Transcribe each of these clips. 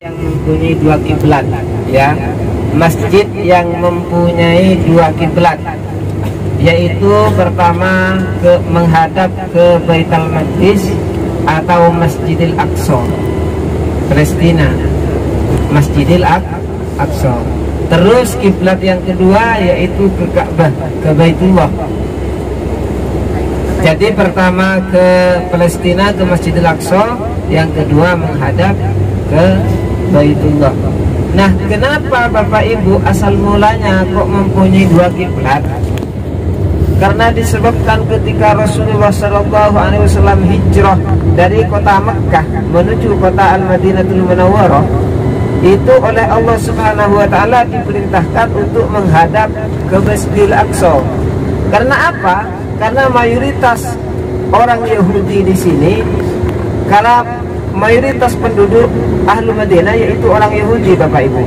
yang mempunyai dua kiblat, ya, masjid yang mempunyai dua kiblat, yaitu pertama menghadap ke Baitul Maqdis atau Masjidil Aqsa, Palestina, Masjidil Aqsa. Terus kiblat yang kedua yaitu ke Ka'bah, ke Baitullah. Jadi pertama ke Palestina, ke Masjidil Aqsa, yang kedua menghadap ke Baitullah. Nah, kenapa Bapak Ibu asal mulanya kok mempunyai dua kiblat? Karena disebabkan ketika Rasulullah SAW hijrah dari kota Mekkah menuju kota Al-Madinatul Munawwarah, itu oleh Allah Subhanahu wa taala diperintahkan untuk menghadap ke Masjidil Aqsa. Karena apa? Karena mayoritas orang Yahudi di sini, karena mayoritas penduduk Ahlu Madinah yaitu orang Yahudi, Bapak Ibu.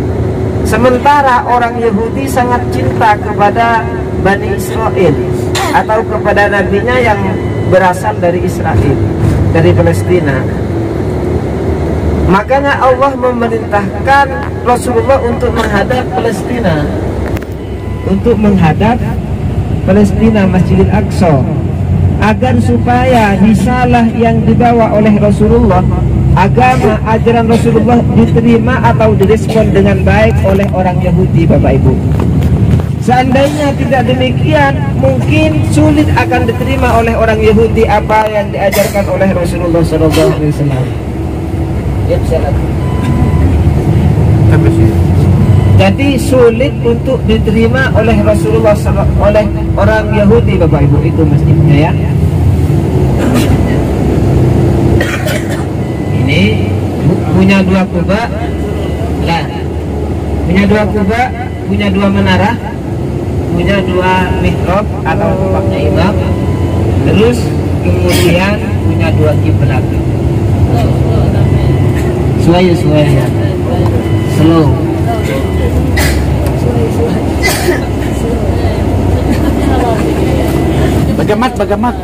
Sementara orang Yahudi sangat cinta kepada Bani Israel atau kepada nabinya yang berasal dari Israel, dari Palestina. Makanya Allah memerintahkan Rasulullah untuk menghadap Palestina, untuk menghadap Palestina, Masjidil Aqsa, agar supaya risalah yang dibawa oleh Rasulullah, agama ajaran Rasulullah diterima atau direspon dengan baik oleh orang Yahudi, Bapak Ibu. Seandainya tidak demikian, mungkin sulit akan diterima oleh orang Yahudi apa yang diajarkan oleh Rasulullah SAW. Ya, jadi sulit untuk diterima oleh Rasulullah oleh orang Yahudi, Bapak Ibu, itu masjidnya, ya. Ini punya dua kubah, lah, punya dua kubah, punya dua menara, punya dua mihrab atau tempatnya imam, terus kemudian punya dua kiblat. Suaya slow. Bagamat.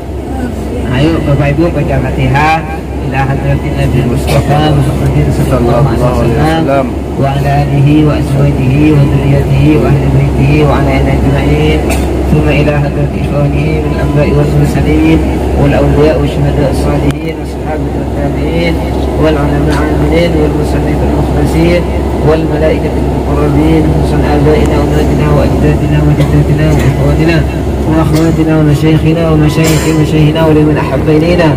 Ayo Bapak Ibu baca Fatihah ila hadratin Nabi Mustafa Muhammadin sallallahu alaihi wasallam wa ala alihi wa azwajihi wa dzurriyyatihi wa ahli baitihi wa ala ajma'in. ثم إلى حضرة إخوانه من الأنبياء والمرسلين والأولياء والشهداء الصالحين والصحابة والتابعين والعلماء العاملين والمصلين المخلصين والملائكة المقربين وحسن آبائنا وأمهاتنا وأجدادنا وجداتنا وإخواننا وأخواتنا ومشايخنا ومشايخ مشايخنا ولمن أحب إلينا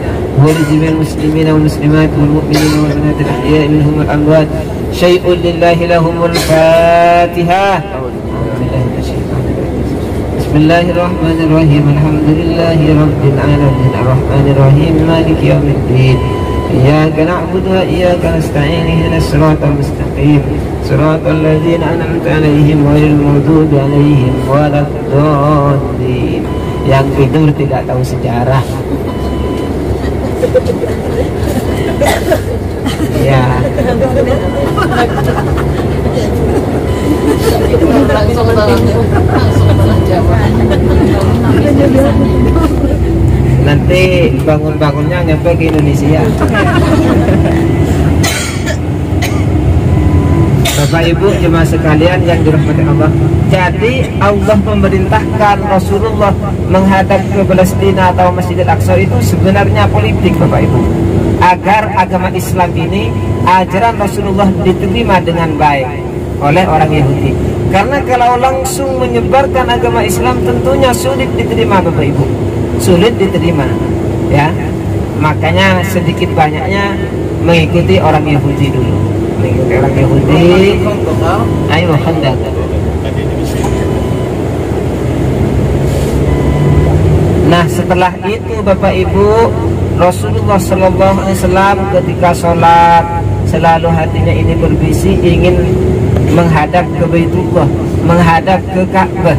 ولجميع المسلمين والمسلمات والمؤمنين والبنات الأحياء منهم والأموات. شيء لله لهم الفاتحة. بسم الله الرحمن الرحيم. الحمد لله رب العالمين الرحمن الرحيم مالك يوم الدين. إياك نعبد وإياك نستعين اهدنا الصراط المستقيم صراط الذين أنعمت عليهم غير المغضوب عليهم ولا الضالين. Yang tidur tidak tahu sejarah. Ya. Nanti bangun-bangunnya nyampe ke Indonesia. Bapak Ibu jemaah sekalian yang dirahmati Allah, jadi Allah memerintahkan Rasulullah menghadap ke Palestina atau Masjidil Aqsa itu sebenarnya politik, Bapak Ibu, agar agama Islam ini, ajaran Rasulullah diterima dengan baik oleh orang Yahudi. Karena kalau langsung menyebarkan agama Islam tentunya sulit diterima, Bapak Ibu, sulit diterima, ya. Makanya sedikit banyaknya mengikuti orang Yahudi dulu, mengikuti orang Yahudi. Ayo hendak. Nah, setelah itu Bapak Ibu, Rasulullah SAW ketika sholat selalu hatinya ini berbisik ingin menghadap ke Baitullah, menghadap ke Ka'bah.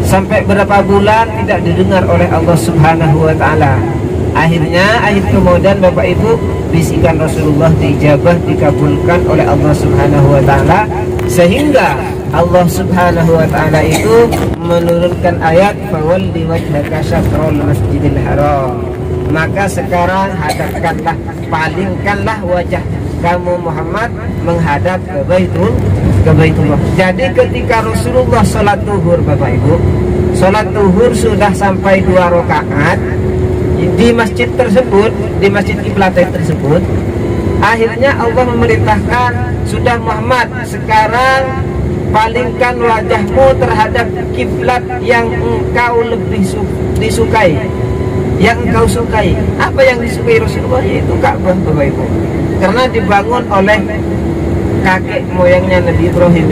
Sampai berapa bulan tidak didengar oleh Allah Subhanahu wa taala. Akhirnya kemudian Bapak Ibu, bisikan Rasulullah dijabah, dikabulkan oleh Allah Subhanahu wa taala, sehingga Allah Subhanahu wa taala itu menurunkan ayat fawalli wajhaka syatrul masjidil haram. Maka sekarang hadapkanlah, palingkanlah wajah kamu Muhammad menghadap ke Baitullah. Jadi ketika Rasulullah sholat zuhur, Bapak Ibu, sholat zuhur sudah sampai 2 rakaat di masjid tersebut, di masjid kiblatain tersebut, akhirnya Allah memerintahkan, sudah Muhammad, sekarang palingkan wajahmu terhadap kiblat yang engkau lebih disukai, yang engkau sukai. Apa yang disukai Rasulullah? Yaitu Ka'bah, Bapak Ibu, karena dibangun oleh kakek moyangnya Nabi Ibrahim,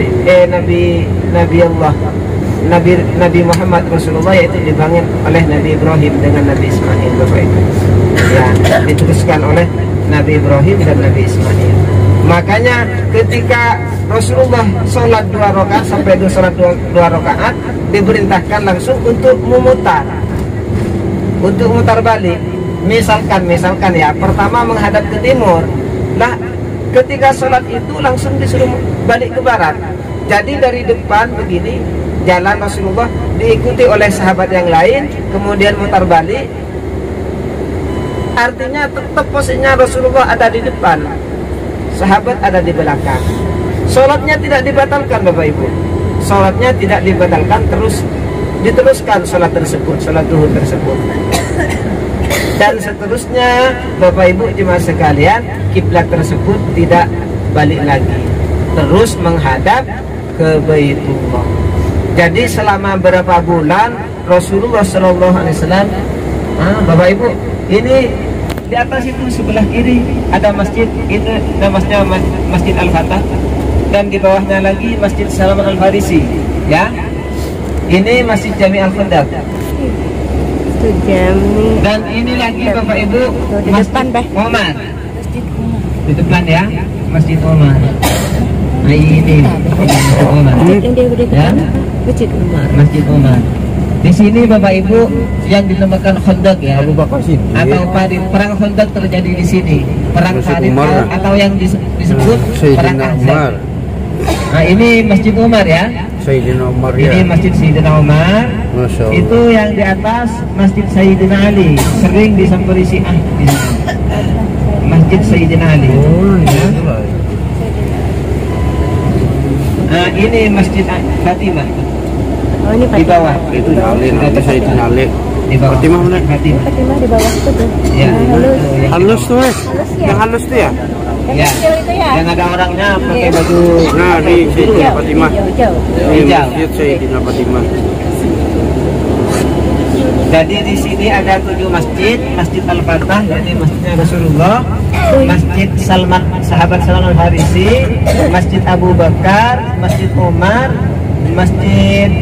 Nabi Muhammad Rasulullah, yaitu dibangun oleh Nabi Ibrahim dengan Nabi Ismail, Bapak Ibu. Ya, diteruskan oleh Nabi Ibrahim dan Nabi Ismail. Makanya ketika Rasulullah sholat 2 rakaat sampai sholat 2 rakaat, diperintahkan langsung untuk memutar, untuk mutar balik. Misalkan ya, pertama menghadap ke timur. Nah, ketika sholat itu langsung disuruh balik ke barat. Jadi dari depan begini jalan Rasulullah, diikuti oleh sahabat yang lain, kemudian mutar balik. Artinya tetap posisinya Rasulullah ada di depan, sahabat ada di belakang. Sholatnya tidak dibatalkan, Bapak Ibu. Sholatnya tidak dibatalkan, terus diteruskan sholat tersebut, sholat zuhur tersebut. Dan seterusnya, Bapak Ibu jemaah sekalian, kiblat tersebut tidak balik lagi, terus menghadap ke Baitullah. Jadi selama berapa bulan Rasulullah SAW, Bapak Ibu, ini di atas itu sebelah kiri ada masjid, itu namanya Masjid Al-Fatah, dan di bawahnya lagi Masjid Salman Al-Farisi. Ya, ini Masjid Jami Al-Khandaq. Dan ini lagi Bapak Ibu Masjid Umar. Di depan ya, Masjid Umar. Nah ini Masjid Umar. Ya, Masjid Umar. Masjid Umar. Di sini Bapak Ibu yang dinamakan Khandaq ya, atau perang Khandaq terjadi di sini. Perang Farid atau yang disebut perang Ahzab. Nah ini Masjid Umar ya. Sayyidina Umar ya. Ini Masjid Sayyidina Umar. Itu yang di atas Masjid Sayyidina Ali, sering disamperi Syiah di sini. Masjid Sayyidina Ali. Ya. Nah ini Masjid Fatimah. Oh, ini di bawah itu Ali, nanti Sayyidina Ali. Di bawah Fatimah mana? Fatimah di bawah itu tuh. Ya, halus tuh ya. Yang halus tuh ya. Ya, yang ada orangnya pakai baju. Nah, di Sayyidina Fatimah. Ini Hijau. Masjid Sayyidina Fatimah. Jadi di sini ada 7 masjid: Masjid Al-Fatah, yakni masjidnya Rasulullah, Masjid Salman, sahabat Salman Al-Farisi, Masjid Abu Bakar, Masjid Umar, Masjid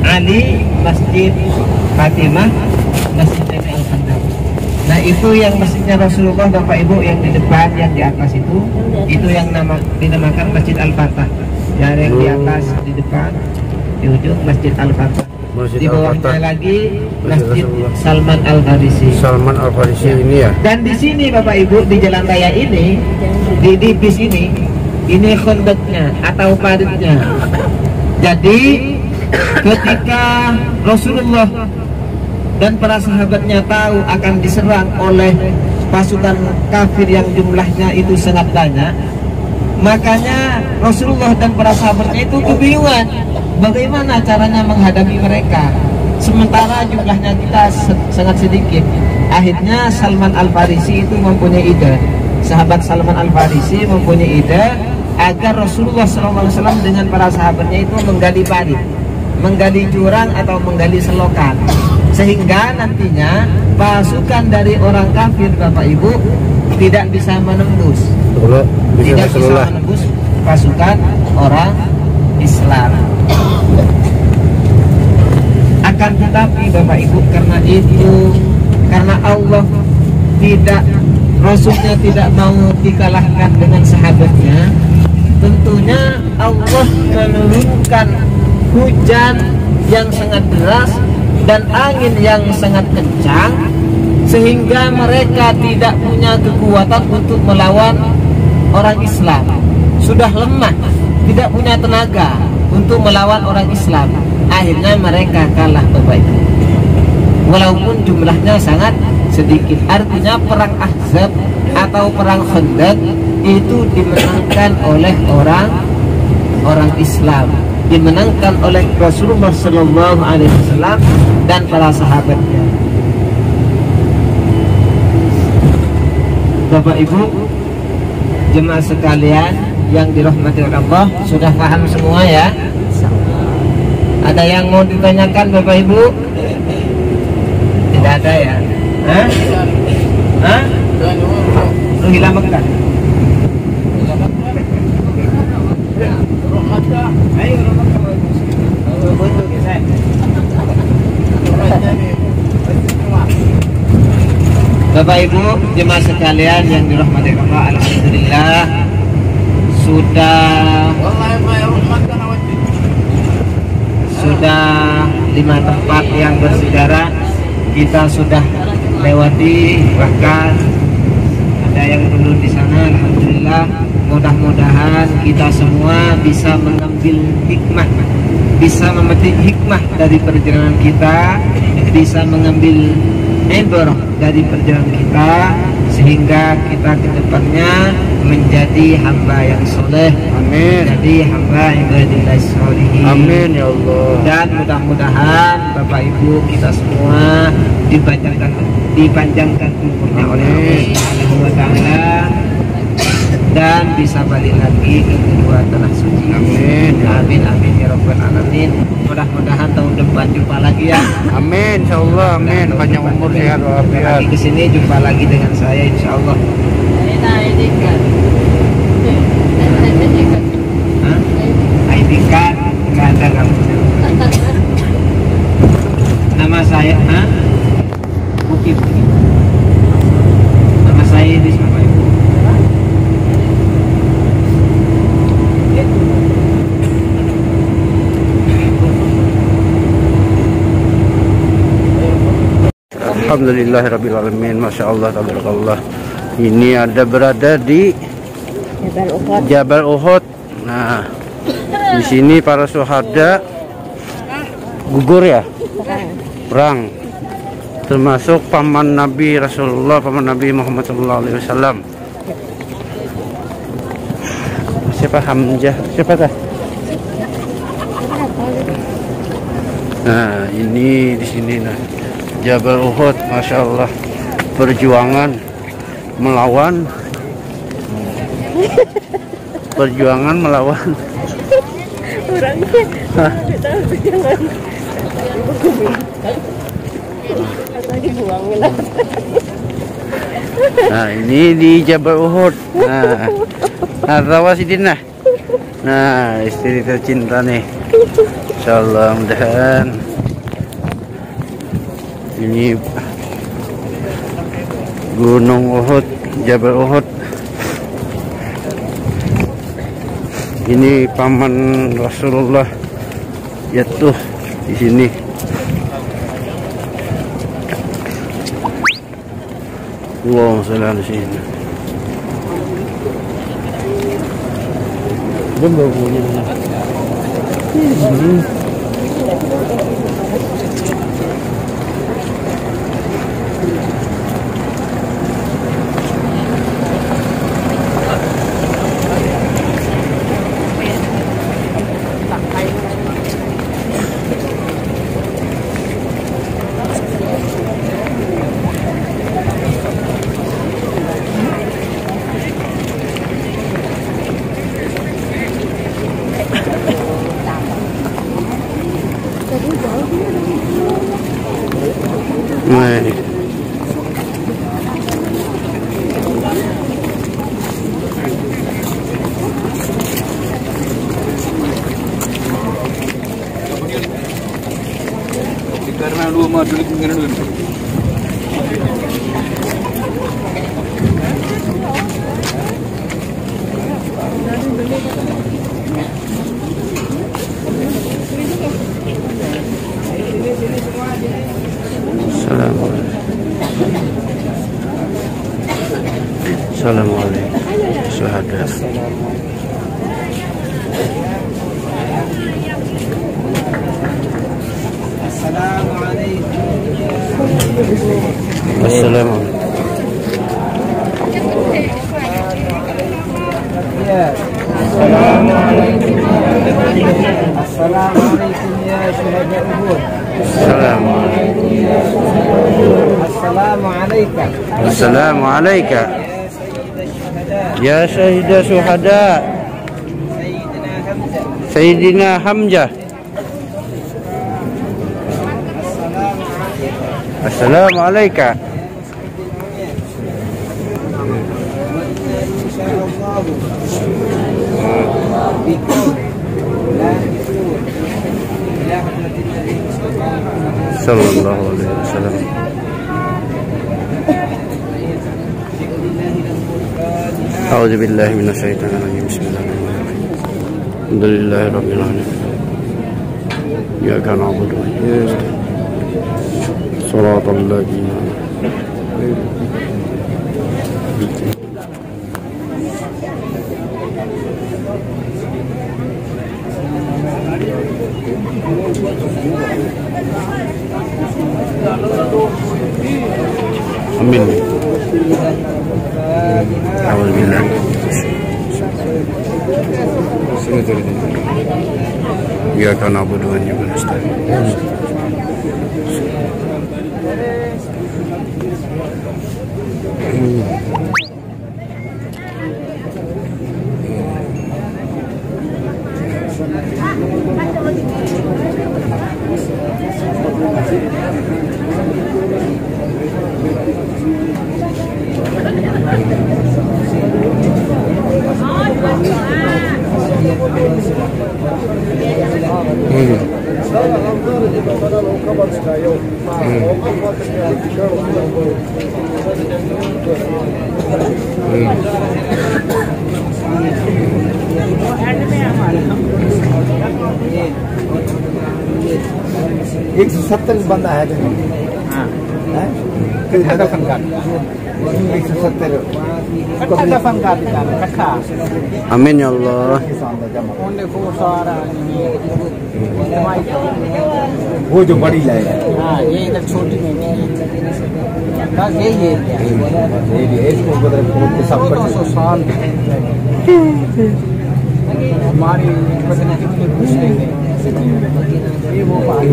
Ali, Masjid Fatimah, Masjid Jami Al-Khandaq. Nah itu yang masjidnya Rasulullah, Bapak Ibu, yang di depan, yang di atas itu yang dinamakan Masjid Al-Fatah. Yang di atas di depan, di ujung Masjid Al-Fatah. Di bawahnya lagi Masjid Salman Al-Farisi. Salman Al-Farisi ini ya. Dan di sini Bapak Ibu, di jalan raya ini, di bis ini khandaqnya atau paritnya. Jadi ketika Rasulullah dan para sahabatnya tahu akan diserang oleh pasukan kafir yang jumlahnya itu sangat banyak, makanya Rasulullah dan para sahabatnya itu kebingungan bagaimana caranya menghadapi mereka, sementara jumlahnya kita sangat sedikit. Akhirnya Salman Al-Farisi itu mempunyai ide, sahabat Salman Al-Farisi mempunyai ide agar Rasulullah SAW dengan para sahabatnya itu menggali parit, menggali jurang atau menggali selokan, sehingga nantinya pasukan dari orang kafir, Bapak Ibu, tidak bisa menembus, tidak bisa menembus pasukan orang Islam. Akan tetapi Bapak Ibu, karena Allah tidak, Rasulnya tidak mau dikalahkan dengan sahabatnya, tentunya Allah menurunkan hujan yang sangat deras dan angin yang sangat kencang, sehingga mereka tidak punya kekuatan untuk melawan orang Islam. Sudah lemah, tidak punya tenaga untuk melawan orang Islam. Akhirnya mereka kalah, Bapak Ibu, walaupun jumlahnya sangat sedikit. Artinya perang Ahzab atau perang Khandaq itu dimenangkan oleh orang Islam, dimenangkan oleh Rasulullah Sallallahu Alaihi Wasallam dan para sahabatnya. Bapak Ibu jemaah sekalian yang dirahmati Allah, sudah paham semua ya? Ada yang mau ditanyakan Bapak Ibu? Tidak ada ya? Hah? Hah? Lu hilang makan? Bapak Ibu jemaah sekalian yang dirahmati Allah, alhamdulillah sudah 5 tempat yang bersejarah kita sudah lewati, bahkan ada yang dulu di sana. Alhamdulillah, mudah-mudahan kita semua bisa mengambil hikmah, bisa memetik hikmah dari perjalanan kita, bisa mengambil ibrah dari perjalanan kita, sehingga kita ke depannya menjadi hamba yang soleh. Amin. Jadi hamba ibadillah sholihin. Amin ya Allah. Dan mudah-mudahan Bapak Ibu kita semua dipanjangkan umurnya oleh Allah Subhanahu wa Ta'ala dan bisa balik lagi ke kedua tanah suci. Amin. Amin amin ya rabbal alamin. Mudah-mudahan tahun depan jumpa lagi ya. Amin insyaallah. Amin. Panjang umur sehat walafiat. Lagi kesini jumpa lagi dengan saya insyaallah. ID card nggak ada kamu. Nama saya Bukit. Nama saya di siapa Ibu? Alhamdulillahirrabbilalamin. Masya Allah, tabarakallah. Ini ada berada di Jabal Uhud. Nah, di sini para syuhada gugur ya, perang, termasuk paman Nabi Rasulullah, paman Nabi Muhammad SAW. Siapa Hamzah? Siapa kah? Nah, ini di sini nah. Jabal Uhud, Masya Allah, perjuangan melawan nah ini di Jabal Uhud. Nah Rawasidin nah istri tercinta nih, Insya Allah, mudahan ini Gunung Uhud, Jabal Uhud. Ini paman Rasulullah jatuh di sini. Allahumma sholli ala sayyidina. Baik. Karena lu mau dulu kemana dulu? Assalamualaikum syuhada. Assalamualaikum. Assalamualaikum. Assalamualaikum ya syuhada Uhud. Assalamualaikum. Assalamualaikum. Ya syahida syuhada Sayyidina Hamzah. Assalamualaikum. Sallallahu alaihi wasallam. A'udzu billahi minasyaitonir rajim. Bismillahirrahmanirrahim. Alhamdulillahi rabbil alamin. Iyyaka na'budu wa iyyaka nasta'in. Shiratal ladzina Amin. Alhamdulillah. Ya karena bodohan juga nasta'in. एक 170 बंदा है दफन कर 170 दफन कर रखा Amin ya Allah. वो जो बड़ी लाइन है ये इधर छोटी नहीं बस यही है इसको बदल के सब साल हमारी कितने खुश रहेंगे ये वो बात है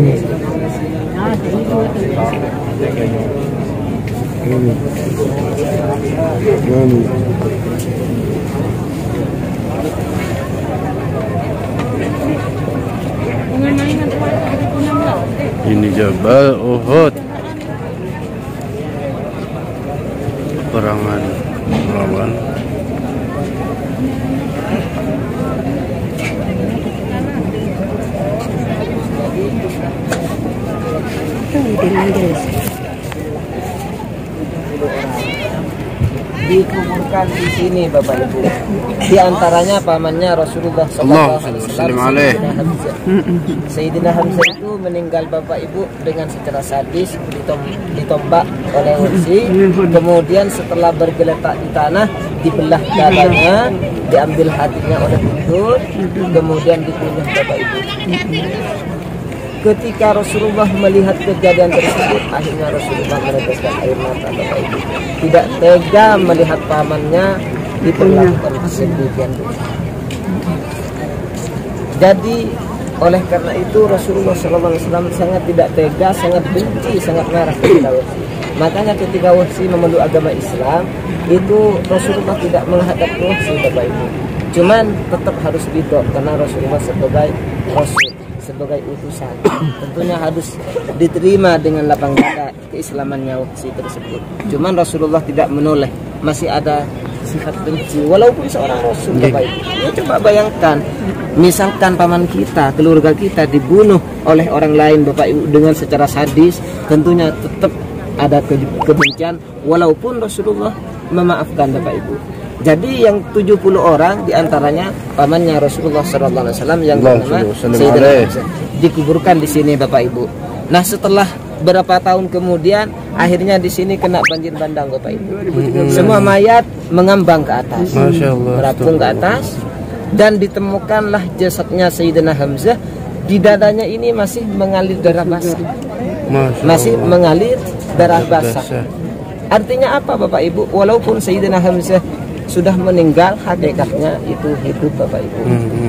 Ini Jabal Uhud. Perangan lawan. Dikuburkan di sini Bapak Ibu. Di antaranya pamannya Rasulullah sallallahu alaihi wasallam. Sayyidina Hamzah itu meninggal Bapak Ibu dengan secara sadis ditombak oleh Wahsy. Kemudian setelah bergeletak di tanah, dibelah dadanya, diambil hatinya oleh Uhud, kemudian dibunuh Bapak Ibu. Ketika Rasulullah melihat kejadian tersebut, akhirnya Rasulullah meneteskan air mata Bapak Ibu. Tidak tega melihat pamannya diperlakukan sedemikian rupa. Jadi oleh karena itu Rasulullah SAW sangat tidak tega, sangat benci, sangat marah kepada Wahsy. Makanya ketika Wahsy memeluk agama Islam, itu Rasulullah tidak menghadap Wahsy Bapak Ibu. Cuman tetap harus ridho karena Rasulullah sebagai Rasul, sebagai utusan, tentunya harus diterima dengan lapang dada keislamannya Wahsy tersebut. Cuman Rasulullah tidak menoleh, masih ada sifat benci walaupun seorang Rasul Bapak Ibu. Ya, coba bayangkan, misalkan paman kita, keluarga kita dibunuh oleh orang lain Bapak Ibu dengan secara sadis, tentunya tetap ada kebencian walaupun Rasulullah memaafkan Bapak Ibu. Jadi yang 70 orang diantaranya pamannya Rasulullah SAW yang bernama Sayyidina Hamzah dikuburkan di sini Bapak Ibu. Nah setelah berapa tahun kemudian akhirnya di sini kena banjir bandang Bapak Ibu. Semua mayat mengambang ke atas, merapung ke atas, dan ditemukanlah jasadnya Sayyidina Hamzah. Di dadanya ini masih mengalir darah basah, masih mengalir darah basah. Artinya apa Bapak Ibu? Walaupun Sayyidina Hamzah sudah meninggal hakikatnya itu hidup Bapak Ibu.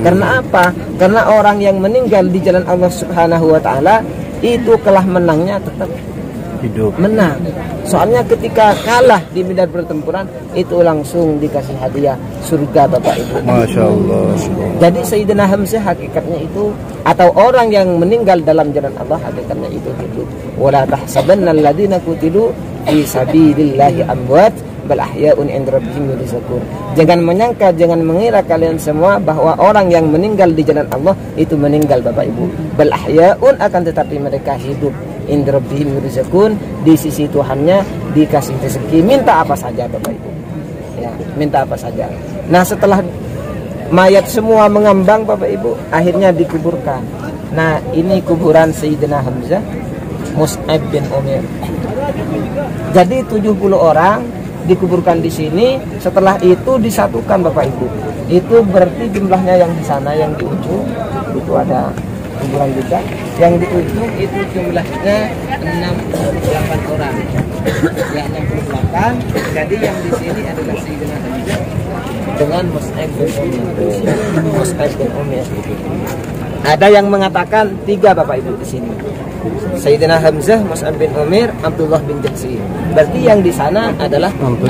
Karena apa? Karena orang yang meninggal di jalan Allah Subhanahu wa taala itu kalah menangnya tetap Hidup. menang. Soalnya ketika kalah di medan pertempuran itu langsung dikasih hadiah surga Bapak Ibu. Masya Allah. Jadi Sayyidina Hamzah hakikatnya itu, atau orang yang meninggal dalam jalan Allah hakikatnya itu hidup. Wala tahsabanna alladziina qutilu fi sabilillahi amwat bal ahya'un 'inda rabbihim yurzaqun. Jangan menyangka, jangan mengira kalian semua bahwa orang yang meninggal di jalan Allah itu meninggal Bapak Ibu. Bal ahya'un, akan tetapi mereka hidup. 'Inda rabbihim yurzaqun, di sisi Tuhannya dikasih rezeki, minta apa saja Bapak Ibu. Ya, minta apa saja. Nah, setelah mayat semua mengambang Bapak Ibu, akhirnya dikuburkan. Nah, ini kuburan Sayyidina Hamzah Mus'ab bin Umair. Jadi 70 orang dikuburkan di sini. Setelah itu disatukan Bapak Ibu. Itu berarti jumlahnya yang di sana, yang di ujung itu ada kuburan juga. Yang di ujung itu jumlahnya 68 orang. Ya, 68. Jadi yang di sini adalah Sayyidina Hamzah dengan Mus'ab bin Umair. Mus'ab bin Umair. Ada yang mengatakan 3 Bapak Ibu di sini. Sayyidina Hamzah, Mus'ab bin Umair, Abdullah bin Jahsy. Berarti yang di sana adalah 67.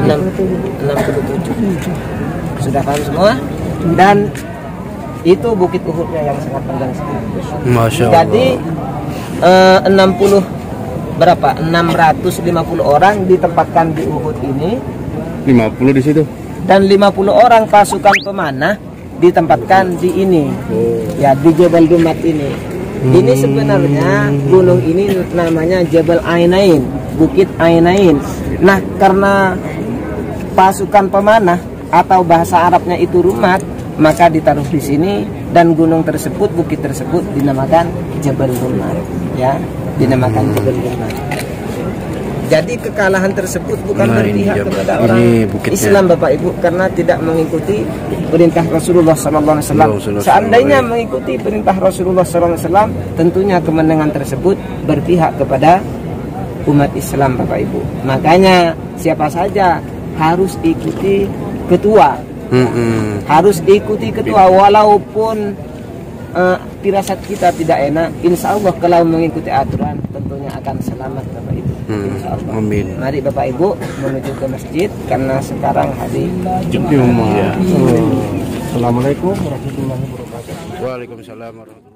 Sudah paham semua? Dan itu Bukit Uhudnya yang sangat panjang sekali. Masya Allah. Jadi 60 berapa? 650 orang ditempatkan di Uhud ini. 50 di situ. Dan 50 orang pasukan pemanah ditempatkan di ini. Ya, di Jabal Dumat ini. Ini sebenarnya gunung ini namanya Jabal Ainain, Bukit Ainain. Nah, karena pasukan pemanah atau bahasa Arabnya itu rumat, maka ditaruh di sini, dan gunung tersebut, bukit tersebut dinamakan Jabal Dumat. Ya, dinamakan Jabal Dumat. Jadi kekalahan tersebut bukan berpihak kepada orang Islam Bapak Ibu, karena tidak mengikuti perintah Rasulullah SAW. Seandainya mengikuti perintah Rasulullah SAW, tentunya kemenangan tersebut berpihak kepada umat Islam Bapak Ibu. Makanya siapa saja harus ikuti ketua, harus ikuti ketua walaupun firasat kita tidak enak. Insya Allah kalau mengikuti aturan tentunya akan selamat Bapak Ibu. Insya Allah. Amin. Mari Bapak Ibu menuju ke masjid karena sekarang hari Jumat. Assalamualaikum warahmatullahi wabarakatuh. Waalaikumsalam warahmatullahi wabarakatuh.